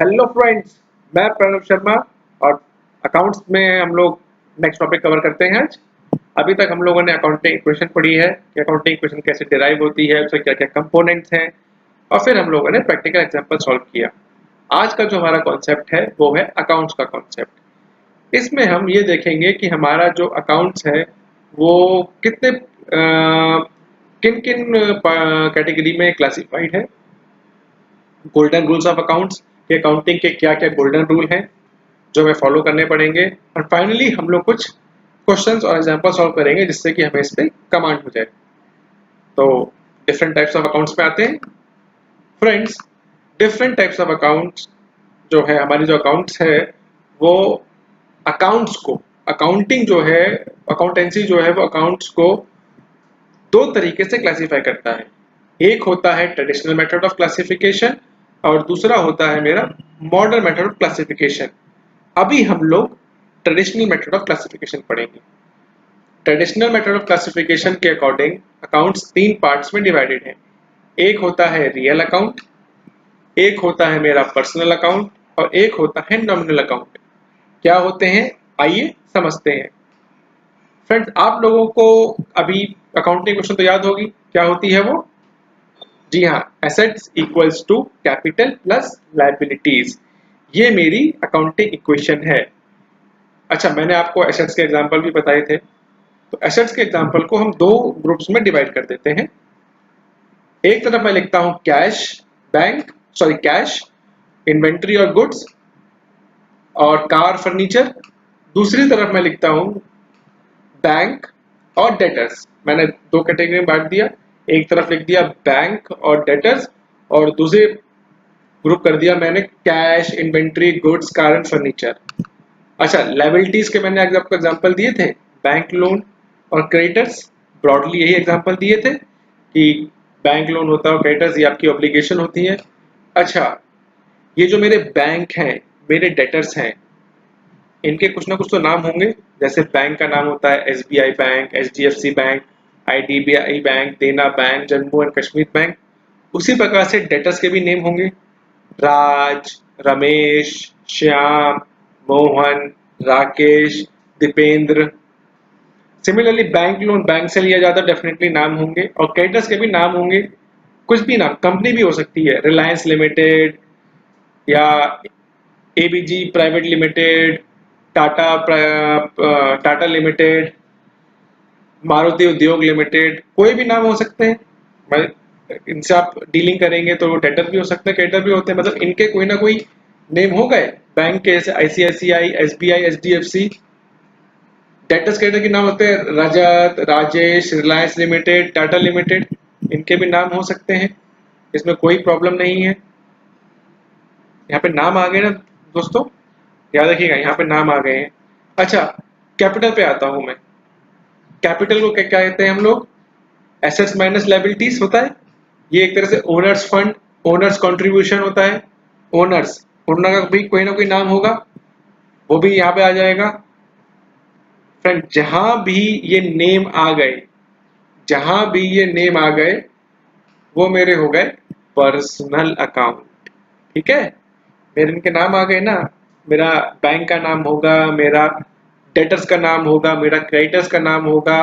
Hello friends, मैं प्रणव शर्मा और accounts में हम लोग नेक्स्ट टॉपिक कवर करते हैं आज। अभी तक हम लोगों ने अकाउंटिंग इक्वेशन पढ़ी है कि अकाउंटिंग इक्वेशन कैसे डिराइव होती है, उसके क्या क्या कंपोनेंट्स हैं, और फिर हम लोगों ने प्रैक्टिकल एग्जांपल सॉल्व किया। आज का जो हमारा कॉन्सेप्ट है वो है अकाउंट्स का कॉन्सेप्ट। इसमें हम ये देखेंगे कि हमारा जो अकाउंट्स है वो कितने किन किन कैटेगरी में क्लासिफाइड है, गोल्डन रूल्स ऑफ अकाउंट्स के अकाउंटिंग के क्या क्या गोल्डन रूल हैं जो हमें फॉलो करने पड़ेंगे, और फाइनली हम लोग कुछ क्वेश्चंस और एग्जांपल सॉल्व करेंगे जिससे कि हमें इस पे कमांड हो जाए। तो डिफरेंट टाइप्स ऑफ अकाउंट्स पे आते हैं friends. Different types of accounts जो है, हमारी जो अकाउंट्स है वो अकाउंट्स को, अकाउंटिंग जो है, अकाउंटेंसी जो है वो अकाउंट्स को दो तरीके से क्लासिफाई करता है। एक होता है ट्रेडिशनल मेथड ऑफ क्लासिफिकेशन और दूसरा होता है मेरा मॉडर्न मेथड ऑफ क्लासिफिकेशन। अभी हम लोग ट्रेडिशनल मेथड ऑफ क्लासिफिकेशन पढ़ेंगे। ट्रेडिशनल मेथड ऑफ क्लासिफिकेशन के अकॉर्डिंग अकाउंट्स तीन पार्ट्स में डिवाइडेड है। एक होता है रियल अकाउंट, एक होता है मेरा पर्सनल अकाउंट और एक होता है नॉमिनल अकाउंट। क्या होते हैं आइए समझते हैं। फ्रेंड्स, आप लोगों को अभी अकाउंटिंग क्वेश्चन तो याद होगी, क्या होती है वो? जी हाँ, assets equals to capital plus liabilities. ये मेरी अकाउंटिंग इक्वेशन है। अच्छा, मैंने आपको एसेट्स के एग्जांपल भी बताए थे। तो एसेट्स के एग्जांपल को हम दो ग्रुप्स में डिवाइड कर देते हैं। एक तरफ मैं लिखता हूं कैश, कैश, इन्वेंट्री और गुड्स और कार फर्नीचर। दूसरी तरफ मैं लिखता हूं बैंक और डेटर्स। मैंने दो कैटेगरी में बांट दिया। एक तरफ लिख दिया बैंक और डेटर्स और दूसरे ग्रुप कर दिया मैंने cash, inventory, goods, car and furniture. अच्छा, लायबिलिटीज के मैंने आपको एग्जांपल दिए थे, बैंक लोन और क्रेडिटर्स। ब्रॉडली यही एग्जांपल दिए थे कि बैंक लोन होता है और क्रेडिटर्स ये आपकी ऑब्लिगेशन होती है। अच्छा, ये जो मेरे बैंक हैं, मेरे डेटर्स हैं, इनके कुछ ना कुछ तो नाम होंगे। जैसे बैंक का नाम होता है SBI bank, HDFC bank, IDBI bank, Dena bank, Jammu and Kashmir bank. उसी प्रकार से डेटर्स के भी नेम होंगे, Raj, Ramesh, Shyam, Mohan, Rakesh, Dipendra. Similarly bank loan bank से लिया जाता, डेफिनेटली नाम होंगे, और क्रेडिटर्स के भी नाम होंगे। कुछ भी नाम, कंपनी भी हो सकती है, रिलायंस लिमिटेड या ABG private limited, Tata limited, Maruti उद्योग लिमिटेड, कोई भी नाम हो सकते हैं। इनसे आप डीलिंग करेंगे तो डेटर भी हो सकते हैं, क्रेडिटर भी होते हैं, मतलब इनके कोई ना कोई नेम हो गए। बैंक के जैसे ICICI, SBI, HDFC. Debtors creditor के नाम होते हैं रजत, राजेश, रिलायंस लिमिटेड, टाटा लिमिटेड। इनके भी नाम हो सकते हैं, इसमें कोई प्रॉब्लम नहीं है। यहाँ पे नाम आ गए ना दोस्तों, याद रखिएगा, यहाँ पे नाम आ गए हैं। अच्छा, कैपिटल पे आता हूं मैं। कैपिटल को क्या कहते हैं हम लोग? एसेट्स माइनस लायबिलिटीज होता है। ये एक तरह से ओनर्स फंड, ओनर्स कंट्रीब्यूशन होता है। ओनर्स, ओनर का भी कोई ना कोई नाम होगा, वो भी यहाँ पे आ जाएगा। फ्रेंड, जहां भी ये नेम आ गए, जहां भी ये नेम आ गए, वो मेरे हो गए पर्सनल अकाउंट। ठीक है, मेरे इनके नाम आ गए ना। मेरा बैंक का नाम होगा, मेरा डेटर्स का नाम होगा, मेरा क्रेडिटर्स का नाम होगा,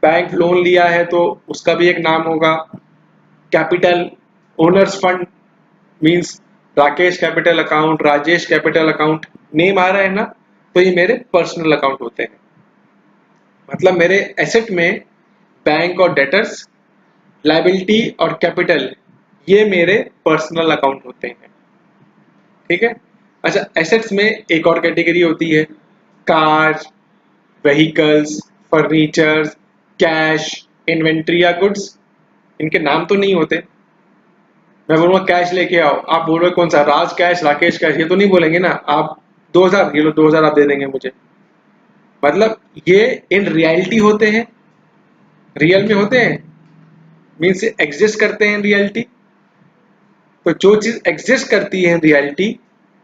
बैंक लोन लिया है तो उसका भी एक नाम होगा। Capital, owners fund means Rakesh capital account, Rajesh capital account. Name आ रहा है ना, तो ये मेरे पर्सनल अकाउंट होते हैं। मतलब मेरे एसेट में बैंक और डेटर्स, लायबिलिटी और कैपिटल, ये मेरे पर्सनल अकाउंट होते हैं। ठीक है। अच्छा, एसेट्स में एक और कैटेगरी होती है, car, vehicles, furniture, cash, inventory या गुड्स। इनके नाम तो नहीं होते। मैं बोलूंगा कैश लेके आओ, आप बोलोगे कौन सा, राज कैश, राकेश कैश, ये तो नहीं बोलेंगे ना आप। 2000, ये लो 2000 आप दे देंगे मुझे। मतलब ये इन रियलिटी होते हैं, रियल में होते हैं, मीन्स एग्जिस्ट करते हैं इन रियलिटी। तो जो चीज एग्जिस्ट करती है इन रियलिटी,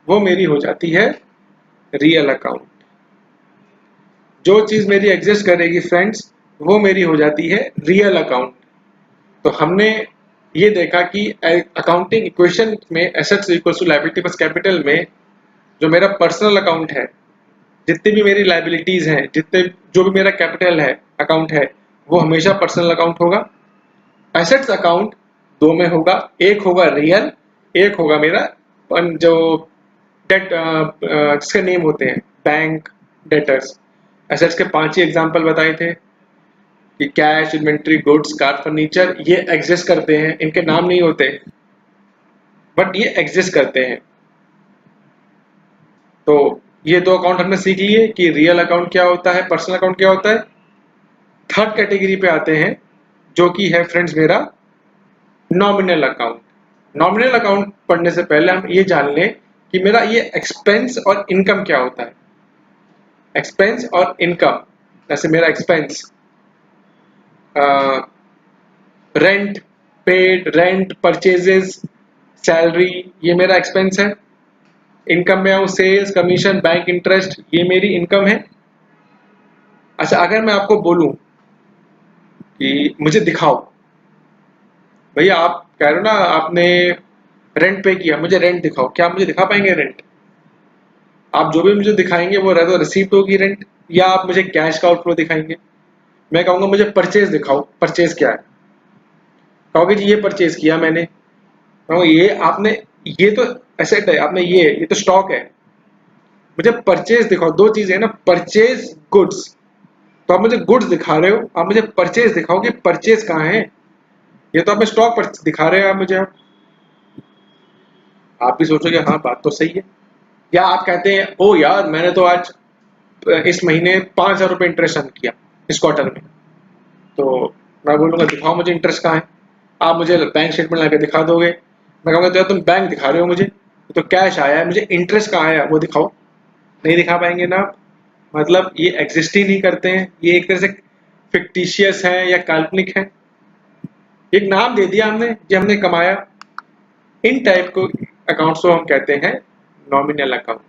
वो मेरी हो जाती है रियल अकाउंट। जो चीज मेरी एग्जिस्ट करेगी फ्रेंड्स, वो मेरी हो जाती है रियल अकाउंट। तो हमने ये देखा कि अकाउंटिंग इक्वेशन में assets equal to liability plus capital में जो मेरा पर्सनल अकाउंट है, जितनी भी मेरी लायबिलिटीज हैं, जितने जो भी मेरा कैपिटल है अकाउंट है, वो हमेशा पर्सनल अकाउंट होगा। एसेट्स अकाउंट दो में होगा, एक होगा रियल, एक होगा मेरा जो डेट जिसके नेम होते हैं बैंक डेटर्स। एसेट्स के 5 ही एग्जांपल बताए थे कि cash, inventory, goods, car, furniture, ये एग्जिस्ट करते हैं, इनके नाम नहीं होते बट ये एग्जिस्ट करते हैं। तो ये दो अकाउंट हमने सीख लिए कि रियल अकाउंट क्या होता है, पर्सनल अकाउंट क्या होता है। थर्ड कैटेगरी पे आते हैं जो कि है फ्रेंड्स मेरा नॉमिनल अकाउंट। नॉमिनल अकाउंट पढ़ने से पहले हम ये जान लें कि मेरा ये एक्सपेंस और इनकम क्या होता है। एक्सपेंस और इनकम, जैसे मेरा expense rent paid, rent, purchases, salary, ये मेरा एक्सपेंस है। इनकम में आऊँ सेल्स, कमीशन, बैंक इंटरेस्ट, ये मेरी इनकम है। अच्छा, अगर मैं आपको बोलूं कि मुझे दिखाओ, भैया आप कह रहे हो ना आपने रेंट पे किया, मुझे रेंट दिखाओ, क्या आप मुझे दिखा पाएंगे रेंट? आप जो भी मुझे दिखाएंगे वो तो रिसीप्ट होगी रेंट, या आप मुझे कैश का आउटफ्लो दिखाएंगे। मैं कहूंगा मुझे परचेज दिखाओ, परचेज क्या है? कहोगे जी ये परचेज किया मैंने। कहूँगा ये आपने, ये तो एसेट है, आपने ये तो स्टॉक है, मुझे परचेज दिखाओ। दो चीजें है ना, परचेज गुड्स, तो आप मुझे गुड्स दिखा रहे हो, आप मुझे परचेज दिखाओ कि परचेज कहाँ है। ये तो आप स्टॉक पर दिखा रहे हो आप मुझे। आप भी सोचोगे हाँ बात तो सही है। या आप कहते हैं ओ यार मैंने तो आज इस महीने 5,000 रुपये इंटरेस्ट अर्न किया इस क्वार्टर में, तो मैं बोलूंगा दिखाओ मुझे इंटरेस्ट कहाँ है। आप मुझे बैंक स्टेटमेंट लाके दिखा दोगे, मैं कहूँगा तो तुम बैंक दिखा रहे हो मुझे, तो कैश आया है, मुझे इंटरेस्ट कहाँ आया वो दिखाओ। नहीं दिखा पाएंगे ना आप। मतलब ये एग्जिस्ट ही नहीं करते हैं, ये एक तरह से फिक्टिशियस है या काल्पनिक है। एक नाम दे दिया हमने, जो हमने कमाया। इन टाइप को अकाउंट्स को हम कहते हैं नॉमिनल अकाउंट।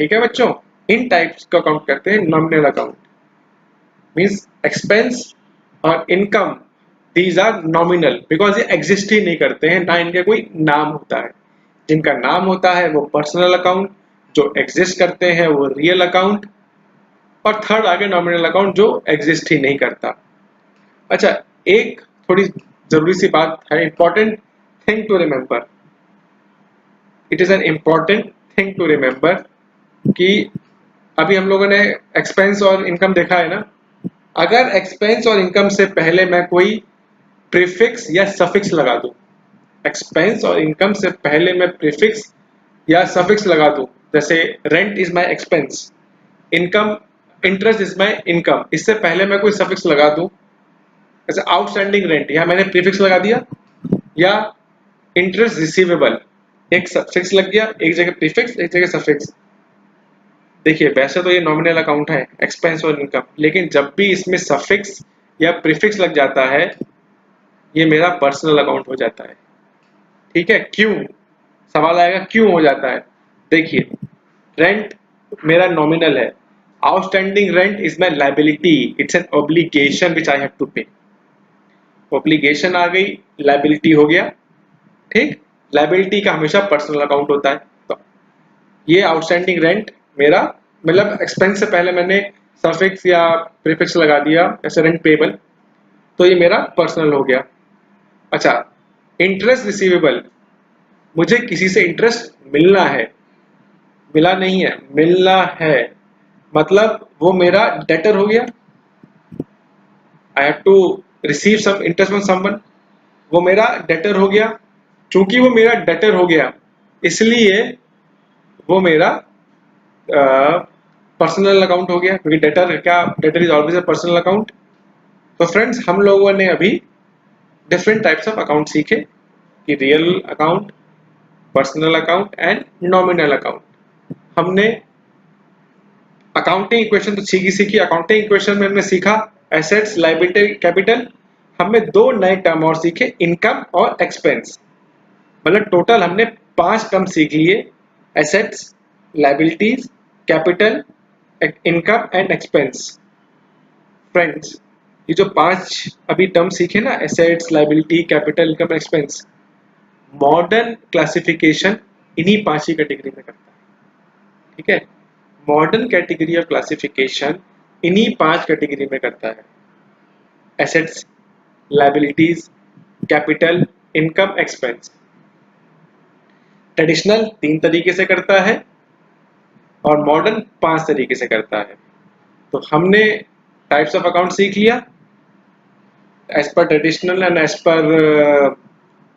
ठीक है बच्चों, इन टाइप्स का अकाउंट कहते हैं नॉमिनल अकाउंट। मींस एक्सपेंस और income, these are nominal because ये एग्जिस्ट ही नहीं करते हैं, ना इनका कोई नाम होता है। जिनका नाम होता है वो पर्सनल अकाउंट, जो एग्जिस्ट करते हैं वो रियल अकाउंट, और थर्ड आगे नॉमिनल अकाउंट जो एग्जिस्ट ही नहीं करता। अच्छा, एक थोड़ी जरूरी सी बात है, important thing to remember, it is an important thing to remember कि अभी हम लोगों ने एक्सपेंस और इनकम देखा है ना। अगर एक्सपेंस और इनकम से पहले मैं कोई प्रीफिक्स या सफिक्स लगा दूं, एक्सपेंस और इनकम से पहले मैं प्रीफिक्स या सफिक्स लगा दूं, जैसे rent is my expense, income interest is my income, इससे पहले मैं कोई सफिक्स लगा दूं, जैसे आउटस्टैंडिंग रेंट, यहाँ मैंने प्रीफिक्स लगा दिया, या इंटरेस्ट रिसीवेबल, एक सफिक्स लग गया, एक जगह प्रीफिक्स एक जगह सफिक्स। देखिए वैसे तो ये नॉमिनल अकाउंट है एक्सपेंस और इनकम, लेकिन जब भी इसमें सफिक्स या प्रीफिक्स लग जाता है ये मेरा पर्सनल अकाउंट हो जाता है। ठीक है, क्यों? सवाल आएगा क्यों हो जाता है। देखिए, रेंट मेरा नॉमिनल है, outstanding rent is my liability, it's an obligation which I have to pay. Obligation आ गई, लायबिलिटी हो गया। ठीक, लायबिलिटी का हमेशा पर्सनल अकाउंट होता है। तो ये आउटस्टैंडिंग रेंट मेरा, मतलब एक्सपेंस से पहले मैंने सफिक्स या प्रीफिक्स लगा दिया, ऐसे रेंट पेबल, तो ये मेरा पर्सनल हो गया। अच्छा, इंटरेस्ट रिसीवेबल, मुझे किसी से इंटरेस्ट मिलना है, मिला नहीं है, मिलना है, मतलब वो मेरा डेटर हो गया। I have to receive some interest from someone, वो मेरा डेटर हो गया। चूंकि वो मेरा डेटर हो गया इसलिए वो मेरा पर्सनल अकाउंट हो गया, क्योंकि डेटर क्या, debtor is always a personal account. तो फ्रेंड्स, हम लोगों ने अभी डिफरेंट टाइप्स ऑफ अकाउंट सीखे कि real account, personal account and nominal account. हमने अकाउंटिंग इक्वेशन तो सीखी। अकाउंटिंग इक्वेशन में हमने सीखा एसेट्स, लायबिलिटी, कैपिटल। हमने दो नए टर्म और सीखे, इनकम और एक्सपेंस। मतलब टोटल हमने 5 टर्म सीख लिए, assets, liabilities, capital, income and expense. Friends, ये जो 5 अभी टर्म सीखे ना, assets, liability, capital, income, expense, modern classification इन्हीं 5 ही कैटेगरी में करता है। ठीक है, मॉडर्न कैटेगरी ऑफ क्लासिफिकेशन इन्हीं 5 कैटेगरी में करता है, assets, liabilities, capital, income, expense. Traditional 3 तरीके से करता है और मॉडर्न 5 तरीके से करता है। तो हमने टाइप्स ऑफ अकाउंट सीख लिया as per traditional and as per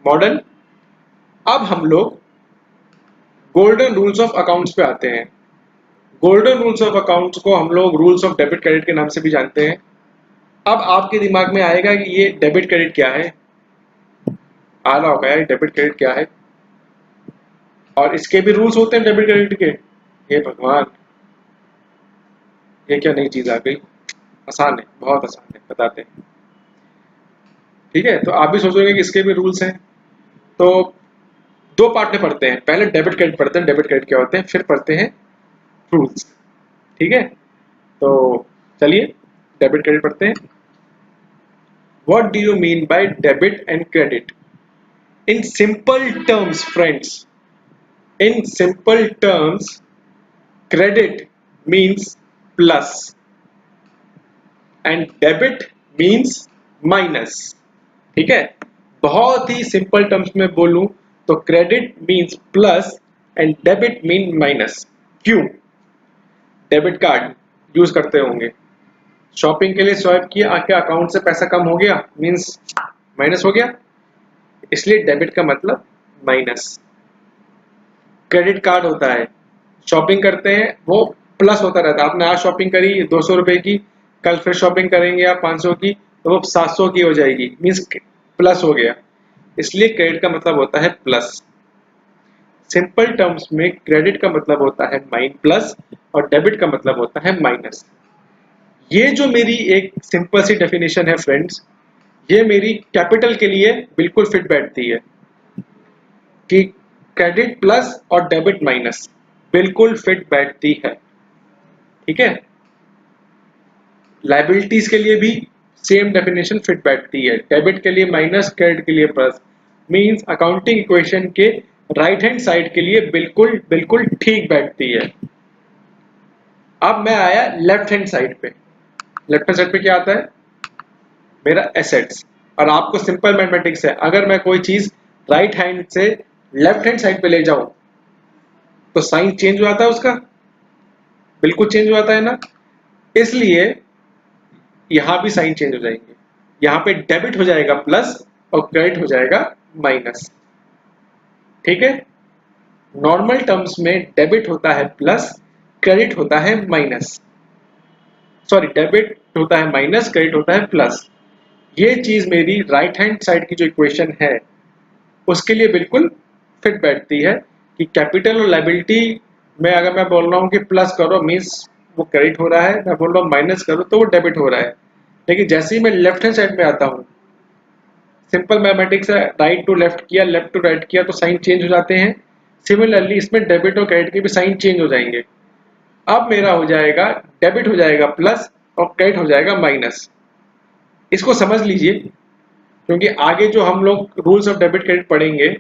modern. अब हम लोग गोल्डन रूल्स ऑफ अकाउंट्स पे आते हैं। गोल्डन रूल्स ऑफ अकाउंट्स को हम लोग रूल्स ऑफ डेबिट क्रेडिट के नाम से भी जानते हैं। अब आपके दिमाग में आएगा कि ये डेबिट क्रेडिट क्या है, आ रहा होगा यार डेबिट क्रेडिट क्या है, और इसके भी रूल्स होते हैं डेबिट क्रेडिट के। ये भगवान, ये क्या नई चीज आ गई। आसान है, बहुत आसान है, बताते हैं। ठीक है, तो आप भी सोचोगे कि इसके भी रूल्स हैं। तो 2 पार्ट में पढ़ते हैं, पहले डेबिट क्रेडिट पढ़ते हैं, डेबिट क्रेडिट क्या होते हैं, फिर पढ़ते हैं रूल्स। ठीक है, तो चलिए डेबिट क्रेडिट पढ़ते हैं। What do you mean by debit and credit? In simple terms friends, in simple terms, credit means plus and debit means minus. ठीक है, बहुत ही सिंपल टर्म्स में बोलूं तो credit means plus and debit mean minus. क्यों? Debit card use करते होंगे, shopping के लिए स्वाइप किया, आपके अकाउंट से पैसा कम हो गया, मीन्स माइनस हो गया, इसलिए डेबिट का मतलब माइनस। क्रेडिट कार्ड होता है, शॉपिंग करते हैं वो प्लस होता रहता है। आपने आज शॉपिंग करी 200 रुपए की, कल फिर शॉपिंग करेंगे आप 500 की, तो वो 700 की हो जाएगी, मीन्स प्लस हो गया, इसलिए क्रेडिट का मतलब होता है प्लस। सिंपल टर्म्स में क्रेडिट का मतलब होता है माइन प्लस और डेबिट का मतलब होता है माइनस। ये जो मेरी एक सिंपल सी डेफिनेशन है फ्रेंड्स, ये मेरी कैपिटल के लिए बिल्कुल फिट बैठती है कि क्रेडिट प्लस और डेबिट माइनस बिल्कुल फिट बैठती है। ठीक है, लायबिलिटीज के लिए भी सेम डेफिनेशन फिट बैठती है, डेबिट के लिए माइनस, क्रेडिट के लिए प्लस, मींस अकाउंटिंग इक्वेशन के राइट हैंड साइड के लिए बिल्कुल बिल्कुल ठीक बैठती है। अब मैं आया लेफ्ट हैंड साइड पे। लेफ्ट हैंड साइड पे क्या आता है? मेरा एसेट्स। और आपको सिंपल मैथमेटिक्स है, अगर मैं कोई चीज राइट हैंड से लेफ्ट हैंड साइड पे ले जाऊं तो साइन चेंज हो जाता है उसका, बिल्कुल चेंज हो जाता है ना, इसलिए यहां भी साइन चेंज हो जाएंगे। यहां पे डेबिट हो जाएगा प्लस और क्रेडिट हो जाएगा माइनस। ठीक है, नॉर्मल टर्म्स में डेबिट होता है प्लस, क्रेडिट होता है माइनस, सॉरी डेबिट होता है माइनस, क्रेडिट होता है प्लस। ये चीज मेरी राइट हैंड साइड की जो इक्वेशन है उसके लिए बिल्कुल फिट बैठती है कि कैपिटल और लायबिलिटी में अगर मैं बोल रहा हूँ कि प्लस करो मीन्स वो क्रेडिट हो रहा है, मैं बोल रहा हूँ माइनस करो तो वो डेबिट हो रहा है। लेकिन जैसे ही मैं लेफ्ट हैंड साइड में आता हूँ, सिंपल मैथमेटिक्स है, राइट टू लेफ्ट किया, लेफ्ट टू राइट किया तो साइन चेंज हो जाते हैं। सिमिलरली इसमें डेबिट और क्रेडिट के भी साइन चेंज हो जाएंगे। अब मेरा हो जाएगा डेबिट हो जाएगा प्लस और क्रेडिट हो जाएगा माइनस। इसको समझ लीजिए, क्योंकि आगे जो हम लोग रूल्स ऑफ डेबिट क्रेडिट पढ़ेंगे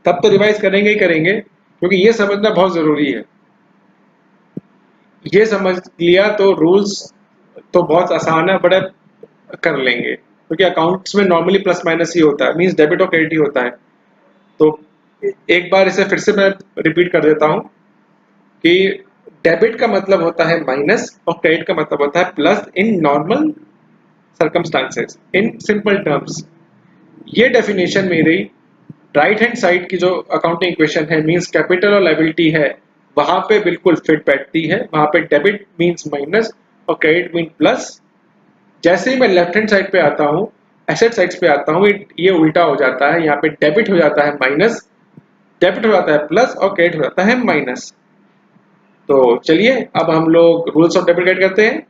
तब तो रिवाइज करेंगे ही करेंगे, क्योंकि ये समझना बहुत जरूरी है। ये समझ लिया तो रूल्स तो बहुत आसान है, बड़े कर लेंगे, क्योंकि अकाउंट्स में नॉर्मली प्लस माइनस ही होता है, मींस डेबिट और क्रेडिट ही होता है। तो एक बार इसे फिर से मैं रिपीट कर देता हूं कि डेबिट का मतलब होता है माइनस और क्रेडिट का मतलब होता है plus in normal circumstances, in simple terms. ये डेफिनेशन मेरी राइट हैंड साइड की जो अकाउंटिंग इक्वेशन है, मींस कैपिटल और लायबिलिटी है, वहां पे बिल्कुल फिट बैठती है। वहां पे डेबिट मींस माइनस और क्रेडिट मीन प्लस। जैसे ही मैं लेफ्ट हैंड साइड पे आता हूँ, एसेट साइड पे आता हूँ, ये उल्टा हो जाता है, यहाँ पे डेबिट हो जाता है माइनस, डेबिट हो जाता है प्लस और क्रेडिट हो जाता है माइनस। तो चलिए अब हम लोग रूल्स ऑफ डेबिट क्रेडिट करते हैं।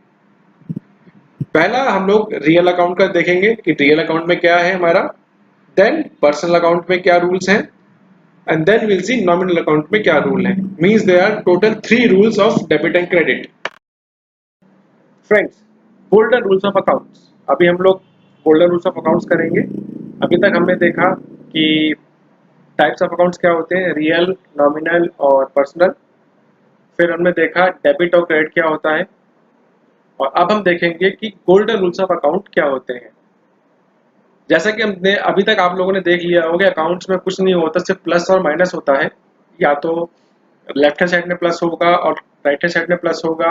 पहला हम लोग रियल अकाउंट का देखेंगे कि रियल अकाउंट में क्या है हमारा, देन पर्सनल अकाउंट में क्या रूल्स हैं, and then we'll see nominal account में क्या रूल है। Means there are total 3 rules of debit and credit. Friends, golden rules of accounts। अभी हम लोग गोल्डन रूल्स ऑफ अकाउंट्स करेंगे। अभी तक हमने देखा कि टाइप्स ऑफ अकाउंट्स क्या होते हैं, रियल, नॉमिनल और पर्सनल। फिर हमने देखा डेबिट और क्रेडिट क्या होता है, और अब हम देखेंगे कि गोल्डन रूल्स ऑफ अकाउंट क्या होते हैं। जैसा कि हमने अभी तक आप लोगों ने देख लिया होगा, अकाउंट्स में कुछ नहीं होता, सिर्फ प्लस और माइनस होता है। या तो लेफ्ट हैंड साइड में प्लस होगा और राइट हैंड साइड में प्लस होगा,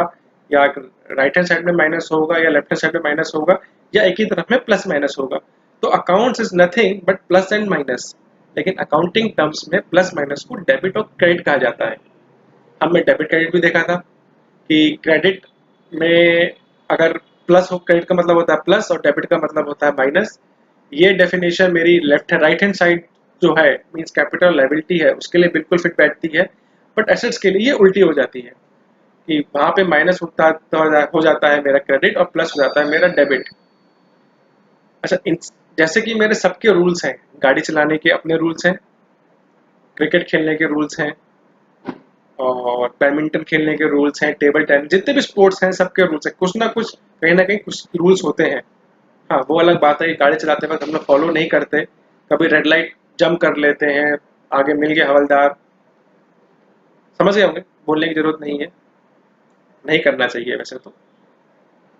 या राइट हैंड साइड में माइनस होगा या लेफ्ट हैंड साइड में माइनस होगा, या एक ही तरफ में प्लस माइनस होगा। तो accounts is nothing but plus and minus. लेकिन अकाउंटिंग टर्म्स में प्लस माइनस को डेबिट और क्रेडिट कहा जाता है। हमने डेबिट क्रेडिट भी देखा था कि क्रेडिट में अगर प्लस हो, क्रेडिट का मतलब होता है प्लस और डेबिट का मतलब होता है माइनस। ये डेफिनेशन मेरी लेफ्ट राइट हैंड साइड जो है मींस कैपिटल लायबिलिटी है उसके लिए बिल्कुल फिट बैठती है, बट एसेट्स के लिए ये उल्टी हो जाती है कि वहां पे माइनस हो जाता है मेरा क्रेडिट और प्लस हो जाता है मेरा डेबिट। अच्छा, जैसे कि मेरे सबके रूल्स हैं, गाड़ी चलाने के अपने रूल्स हैं, क्रिकेट खेलने के रूल्स हैं, और बैडमिंटन खेलने के रूल्स हैं, टेबल टेनिस, जितने भी स्पोर्ट्स हैं सबके रूल्स हैं, कुछ ना कहीं कुछ रूल्स होते हैं। हाँ, वो अलग बात है कि गाड़ी चलाते वक्त हम लोग फॉलो नहीं करते, कभी रेड लाइट जंप कर लेते हैं, आगे मिल गया हवलदार, समझ गए होंगे, बोलने की जरूरत नहीं है, नहीं करना चाहिए वैसे तो।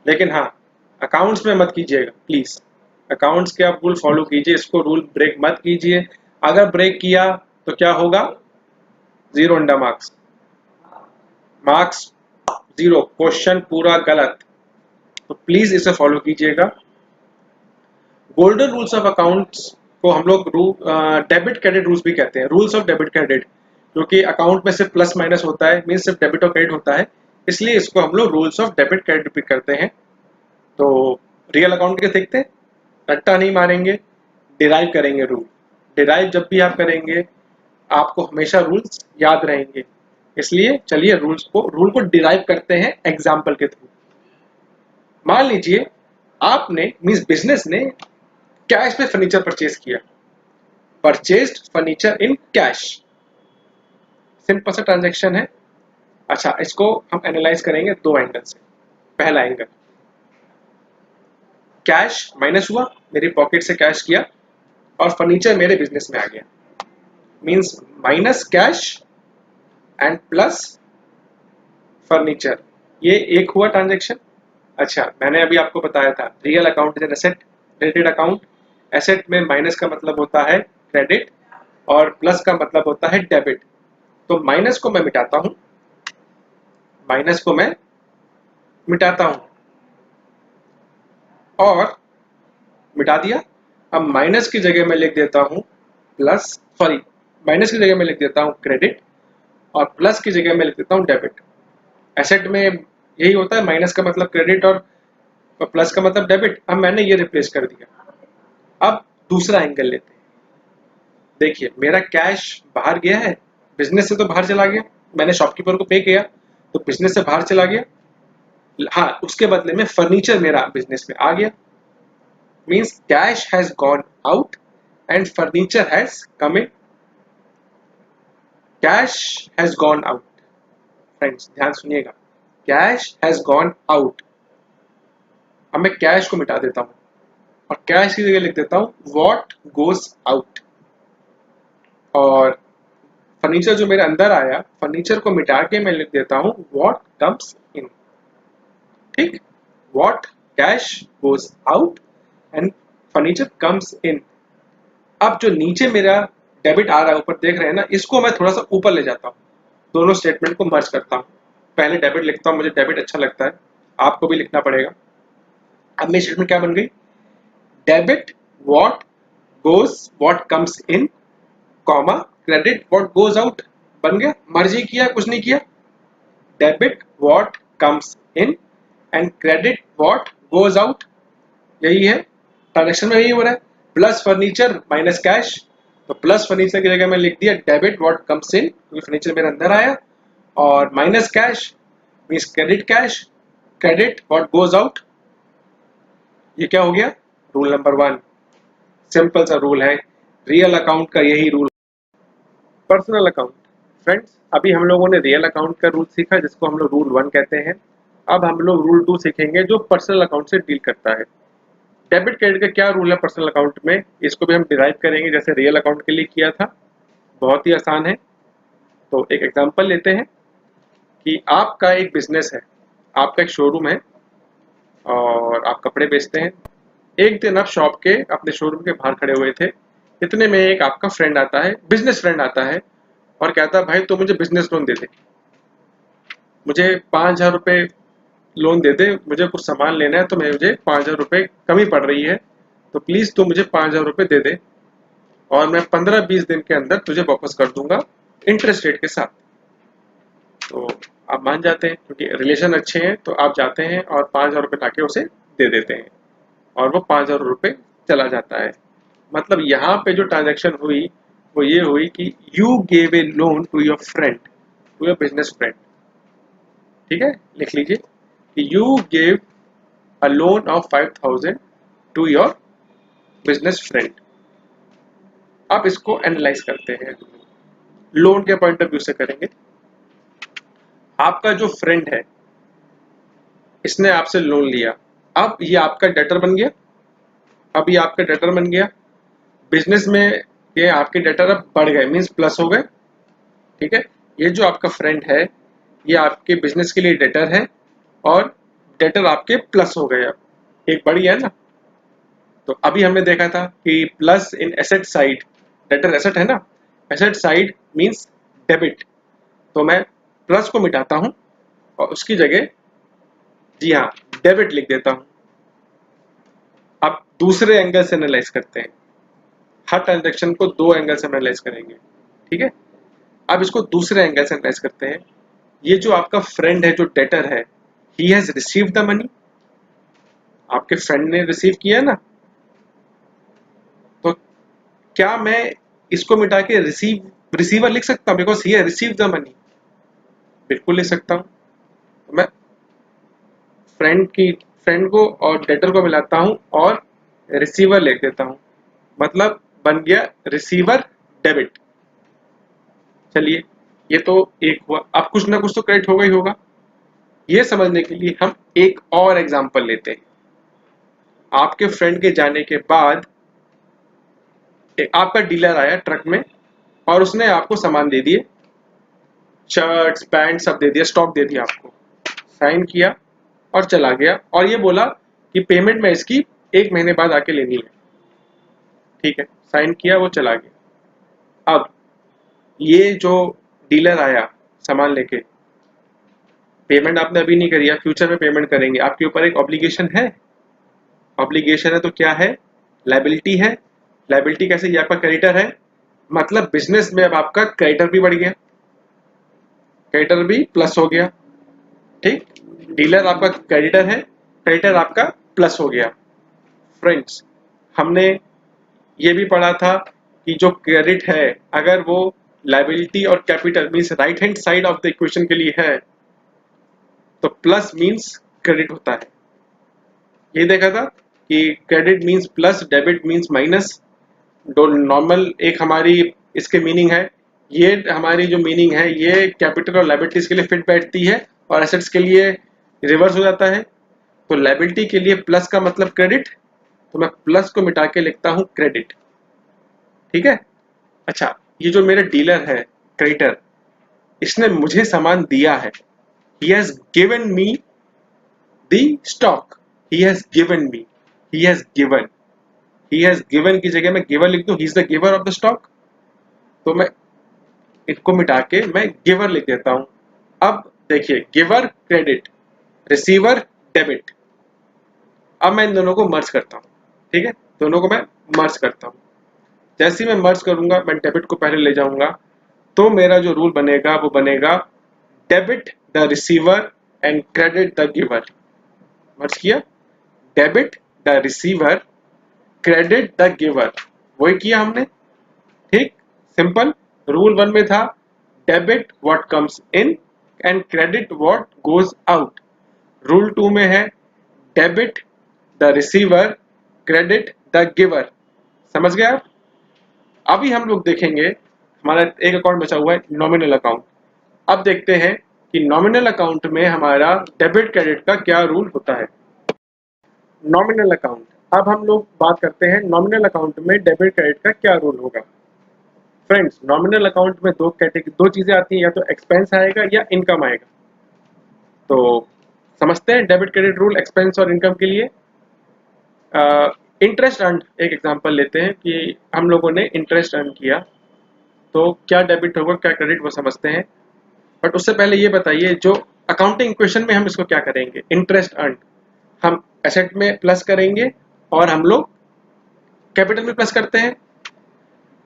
लेकिन हाँ, अकाउंट्स में मत कीजिएगा प्लीज। अकाउंट्स के आप रूल फॉलो कीजिए, इसको रूल ब्रेक मत कीजिए। अगर ब्रेक किया तो क्या होगा, 0 अंडा मार्क्स, मार्क्स 0, क्वेश्चन पूरा गलत। तो प्लीज इसे फॉलो कीजिएगा। गोल्डन रूल्स ऑफ अकाउंट्स को हम लोग डेबिट क्रेडिट रूल्स भी कहते हैं, रूल्स ऑफ डेबिट क्रेडिट, क्योंकि अकाउंट में सिर्फ प्लस माइनस होता है, मीन सिर्फ डेबिट और क्रेडिट होता है, इसलिए इसको हम लोग रूल्स ऑफ डेबिट क्रेडिट भी करते हैं। तो रियल अकाउंट के देखते हैं, रट्टा नहीं मारेंगे, डिराइव करेंगे रूल। डिराइव जब भी आप करेंगे आपको हमेशा रूल्स याद रहेंगे, इसलिए चलिए रूल को डिराइव करते हैं एग्जाम्पल के थ्रू। मान लीजिए आपने मींस बिजनेस ने कैश में फर्नीचर परचेज किया, purchased furniture in cash, simple सा ट्रांजैक्शन है। अच्छा, इसको हम एनालाइज करेंगे दो एंगल से। पहला एंगल, कैश माइनस हुआ, मेरी पॉकेट से कैश किया और फर्नीचर मेरे बिजनेस में आ गया, means minus cash and plus furniture, ये एक हुआ ट्रांजैक्शन। अच्छा, मैंने अभी आपको बताया था real account is an asset related account. Asset में माइनस का मतलब होता है क्रेडिट और प्लस का मतलब होता है डेबिट। तो माइनस को मैं मिटाता हूं, माइनस को मैं मिटाता हूं और मिटा दिया। अब माइनस की जगह मैं लिख देता हूं प्लस, सॉरी, माइनस की जगह मैं लिख देता हूं क्रेडिट और प्लस की जगह मैं लिख देता हूं डेबिट। एसेट में यही होता है, माइनस का मतलब क्रेडिट और प्लस का मतलब डेबिट। अब मैंने ये रिप्लेस कर दिया। अब दूसरा एंगल लेते हैं। देखिए, मेरा कैश बाहर गया है, बिजनेस से तो बाहर चला गया, मैंने शॉपकीपर को पे किया तो बिजनेस से बाहर चला गया। हाँ, उसके बदले में फर्नीचर मेरा बिजनेस में आ गया, means cash has gone out and furniture has come in. Cash has gone out, friends ध्यान सुनिएगा, कैश हैज गॉन आउट। अब मैं कैश को मिटा देता हूं और कैश की जगह लिख देता हूं व्हाट गोज आउट। और फर्नीचर जो मेरे अंदर आया, फर्नीचर को मिटा के मैं लिख देता हूं व्हाट कम्स इन। ठीक, what cash goes out and furniture comes in. अब जो नीचे मेरा डेबिट आ रहा है, ऊपर देख रहे हैं ना, इसको मैं थोड़ा सा ऊपर ले जाता हूँ, दोनों स्टेटमेंट को मर्ज करता हूँ। पहले डेबिट लिखता हूँ, मुझे डेबिट अच्छा लगता है, आपको भी लिखना पड़ेगा। अब मेरी स्टेटमेंट क्या बन गई, debit what goes what comes in, comma credit what goes out. बन गया, मर्ज ही किया, कुछ नहीं किया। Debit what comes in and credit what goes out, यही है ट्रांजेक्शन में, यही हो रहा है। प्लस फर्नीचर माइनस कैश, तो प्लस फर्नीचर की जगह में लिख दिया डेबिट व्हाट कम्स इन, क्योंकि फर्नीचर मेरे अंदर आया, और minus cash means credit cash, credit what goes out. ये क्या हो गया, रूल नंबर 1। सिंपल सा रूल है, रियल अकाउंट का यही रूल। पर्सनल अकाउंट, फ्रेंड्स अभी हम लोगों ने रियल अकाउंट का रूल सीखा जिसको हम लोग रूल 1 कहते हैं। अब हम लोग रूल 2 सीखेंगे जो पर्सनल अकाउंट से डील करता है। डेबिट क्रेडिट का क्या रूल है पर्सनल अकाउंट में, इसको भी हम डिराइव करेंगे जैसे रियल अकाउंट के लिए किया था। बहुत ही आसान है। तो एक एग्जांपल लेते हैं कि आपका एक बिजनेस है, आपका एक शोरूम है और आप कपड़े बेचते हैं। एक दिन आप शॉप के अपने शोरूम के बाहर खड़े हुए थे, इतने में एक आपका फ्रेंड आता है, बिजनेस फ्रेंड आता है और कहता है भाई तो मुझे बिजनेस लोन दे दे, मुझे 5,000 रुपये लोन दे दे, मुझे कुछ सामान लेना है तो मुझे 5,000 रुपये कमी पड़ रही है, तो प्लीज़ तू मुझे 5,000 रुपये दे दे और मैं 15-20 दिन के अंदर तुझे वापस कर दूंगा इंटरेस्ट रेट के साथ। तो आप मान जाते हैं क्योंकि रिलेशन अच्छे हैं, तो आप जाते हैं और 5,000 रुपये लाके उसे दे देते हैं और वो 5,000 रुपये चला जाता है। मतलब यहाँ पे जो ट्रांजेक्शन हुई वो ये हुई कि you gave a loan to your friend, to your business friend. ठीक है, लिख लीजिए कि you gave a loan of 5,000 to your business friend. अब इसको एनालाइज करते हैं, लोन के पॉइंट ऑफ व्यू से करेंगे। आपका जो फ्रेंड है इसने आपसे लोन लिया, अब ये आपका डेटर बन गया, अब ये आपका डेटर बन गया। बिजनेस में ये आपके डेटर अब बढ़ गए, मीन्स प्लस हो गए। ठीक है, ये जो आपका फ्रेंड है ये आपके बिजनेस के लिए डेटर है और डेटर आपके प्लस हो गए, अब एक बढ़ी है ना। तो अभी हमने देखा था कि plus in asset side, debtor asset है ना, एसेट साइड मींस डेबिट, तो मैं प्लस को मिटाता हूं और उसकी जगह जी हाँ डेबिट लिख देता हूं। अब दूसरे एंगल से एनालाइज करते हैं, हर ट्रांजैक्शन को दो एंगल से एनालाइज करेंगे। ठीक है, अब इसको दूसरे एंगल से एनालाइज करते हैं। ये जो आपका फ्रेंड है जो डेटर है, he has received the money, आपके फ्रेंड ने रिसीव किया ना, तो क्या मैं इसको मिटा के रिसीवर लिख सकता हूं, because he has received the money? बिल्कुल लिख सकता हूं। तो मैं फ्रेंड को और डेटर को मिलाता हूं और रिसीवर लिख देता हूं, मतलब बन गया रिसीवर डेबिट। चलिए, ये तो एक हुआ, अब कुछ ना कुछ तो क्रेडिट होगा ही होगा। ये समझने के लिए हम एक और एग्जांपल लेते हैं। आपके फ्रेंड के जाने के बाद आपका डीलर आया ट्रक में और उसने आपको सामान दे दिए, शर्ट्स पैंट सब दे दिया, स्टॉक दे दिया आपको, साइन किया और चला गया और ये बोला कि पेमेंट में इसकी 1 महीने बाद आके लेनी है। ठीक है, साइन किया, वो चला गया। अब ये जो डीलर आया सामान लेके, पेमेंट आपने अभी नहीं करी, आप फ्यूचर में पेमेंट करेंगे, आपके ऊपर एक ऑब्लिगेशन है। ऑब्लिगेशन है तो क्या है, लायबिलिटी है। लायबिलिटी कैसे, ये आपका क्रेडिटर है, मतलब बिजनेस में अब आपका क्रेडिटर भी बढ़ गया, क्रेडिटर भी प्लस हो गया। ठीक, डीलर आपका क्रेडिटर है, क्रेडिटर आपका प्लस हो गया। फ्रेंड्स, हमने ये भी पढ़ा था कि जो क्रेडिट है अगर वो लायबिलिटी और capital means right hand side of the equation के लिए है तो प्लस मीन्स क्रेडिट होता है। ये देखा था कि credit means plus, debit means minus. दो नॉर्मल एक हमारी इसके मीनिंग है, ये हमारी जो मीनिंग है ये कैपिटल और लायबिलिटीज के लिए फिट बैठती है और एसेट्स के लिए रिवर्स हो जाता है। तो लायबिलिटी के लिए प्लस का मतलब क्रेडिट, तो मैं प्लस को मिटा के लिखता हूं क्रेडिट। ठीक है, अच्छा, ये जो मेरा डीलर है क्रेडिटर, इसने मुझे सामान दिया है, he has given me the stock, he has given me, he has given की जगह मैं गिवर लिख दूं, he is the giver of the stock, तो मैं इनको मिटा के मैं गिवर लिख देता हूं। अब देखिए, गिवर क्रेडिट, रिसीवर डेबिट। अब मैं इन दोनों को मर्ज करता हूं। ठीक है, दोनों को मैं मर्ज करता हूं। जैसे ही मैं मर्ज करूंगा, मैं डेबिट को पहले ले जाऊंगा, तो मेरा जो रूल बनेगा वो बनेगा debit the receiver and credit the giver. Merge किया, debit the receiver, credit the giver, वही किया हमने। ठीक, सिंपल। रूल 1 में था debit what comes in and credit what goes out. Rule 2 में है debit the receiver, credit the giver. समझ गए आप? अभी हम लोग देखेंगे, हमारा एक अकाउंट बचा हुआ है नॉमिनल अकाउंट। अब देखते हैं कि नॉमिनल अकाउंट में हमारा डेबिट क्रेडिट का क्या रूल होता है। नॉमिनल अकाउंट, अब हम लोग बात करते हैं नॉमिनल अकाउंट में डेबिट क्रेडिट का क्या रूल होगा। फ्रेंड्स, नॉमिनल अकाउंट में दो चीजें आती हैं, या तो एक्सपेंस आएगा या इनकम आएगा। तो समझते हैं डेबिट क्रेडिट रूल एक्सपेंस और इनकम के लिए। इंटरेस्ट अर्न एक एग्जांपल लेते हैं कि हम लोगों ने इंटरेस्ट अर्न किया, तो क्या डेबिट होगा क्या क्रेडिट वो समझते हैं। बट उससे पहले ये बताइए, जो अकाउंटिंग इक्वेशन में हम इसको क्या करेंगे, इंटरेस्ट अर्न हम एसेट में प्लस करेंगे और हम लोग कैपिटल में प्लस करते हैं।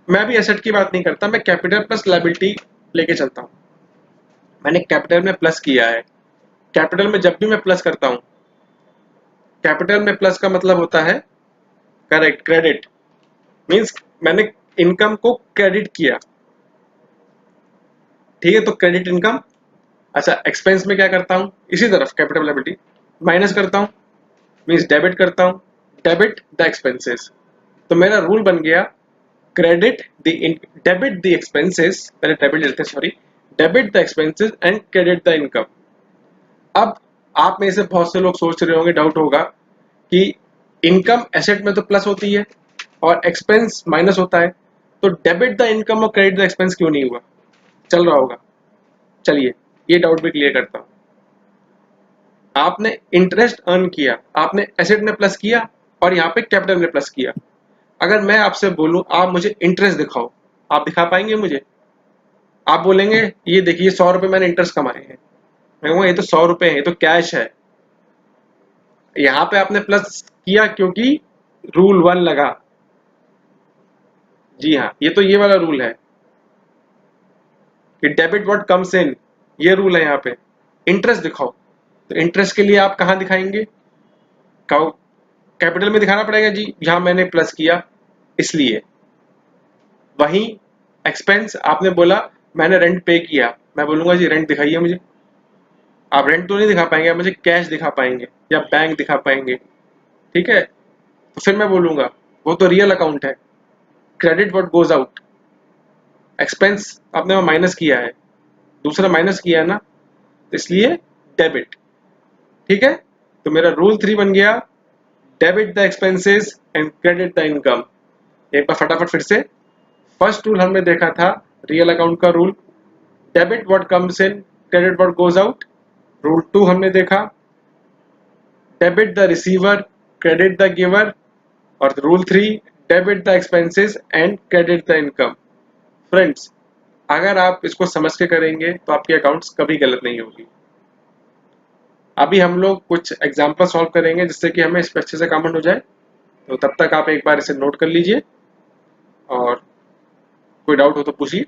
मैं अभी एसेट की बात नहीं करता, मैं कैपिटल प्लस लायबिलिटी लेके चलता हूँ। मैंने कैपिटल में प्लस किया है। कैपिटल में जब भी मैं प्लस करता हूँ, कैपिटल में प्लस का मतलब होता है करेक्ट क्रेडिट, मींस मैंने इनकम को क्रेडिट किया। ठीक है, तो क्रेडिट इनकम। अच्छा, एक्सपेंस में क्या करता हूँ, इसी तरफ कैपिटल लायबिलिटी माइनस करता हूँ, मींस डेबिट करता हूँ, डेबिट द एक्सपेंसेस। तो मेरा रूल बन गया credit the debit the expenses, पहले डेबिट लेते हैं, sorry, debit the expenses and credit the income. अब आप में से बहुत से लोग सोच रहे होंगे, डाउट होगा कि इनकम एसेट में तो प्लस होती है और एक्सपेंस माइनस होता है, तो डेबिट द इनकम और क्रेडिट द एक्सपेंस क्यों नहीं हुआ, चल रहा होगा। चलिए ये डाउट भी क्लियर करता हूं। आपने इंटरेस्ट अर्न किया, आपने एसेट में प्लस किया और यहाँ पे कैपिटल में प्लस किया। अगर मैं आपसे बोलूं आप मुझे इंटरेस्ट दिखाओ, आप दिखा पाएंगे मुझे? आप बोलेंगे ये देखिए 100 रुपए मैंने इंटरेस्ट कमाए हैं। मैं कहूँगा ये तो 100 रुपए है, ये तो कैश है। यहाँ पे आपने प्लस किया क्योंकि रूल 1 लगा। जी हाँ, ये तो ये वाला रूल है कि डेबिट व्हाट कम्स इन, ये रूल है यहाँ पे। इंटरेस्ट दिखाओ, तो इंटरेस्ट के लिए आप कहाँ दिखाएंगे, कैपिटल में दिखाना पड़ेगा जी, यहाँ मैंने प्लस किया इसलिए। वहीं एक्सपेंस आपने बोला मैंने रेंट पे किया, मैं बोलूंगा जी रेंट दिखाइए मुझे। आप रेंट तो नहीं दिखा पाएंगे, आप मुझे कैश दिखा पाएंगे या बैंक दिखा पाएंगे। ठीक है, तो फिर मैं बोलूंगा वो तो रियल अकाउंट है, credit what goes out. Expense आपने माइनस किया है, दूसरा माइनस किया है ना, तो इसलिए डेबिट। ठीक है, तो मेरा रूल 3 बन गया, debit the expenses and credit the income. एक बार फटाफट फिर से। फर्स्ट रूल हमने देखा था रियल अकाउंट का rule, debit what comes in credit what goes out. Rule 2 हमने देखा, debit the receiver credit the giver. और rule 3, debit the expenses and credit the income. Friends, अगर आप इसको समझ के करेंगे तो आपकी अकाउंट्स कभी गलत नहीं होगी। अभी हम लोग कुछ एग्जाम्पल सॉल्व करेंगे जिससे कि हमें इस पर अच्छे से कमेंट हो जाए। तो तब तक आप एक बार इसे नोट कर लीजिए और कोई डाउट हो तो पूछिए।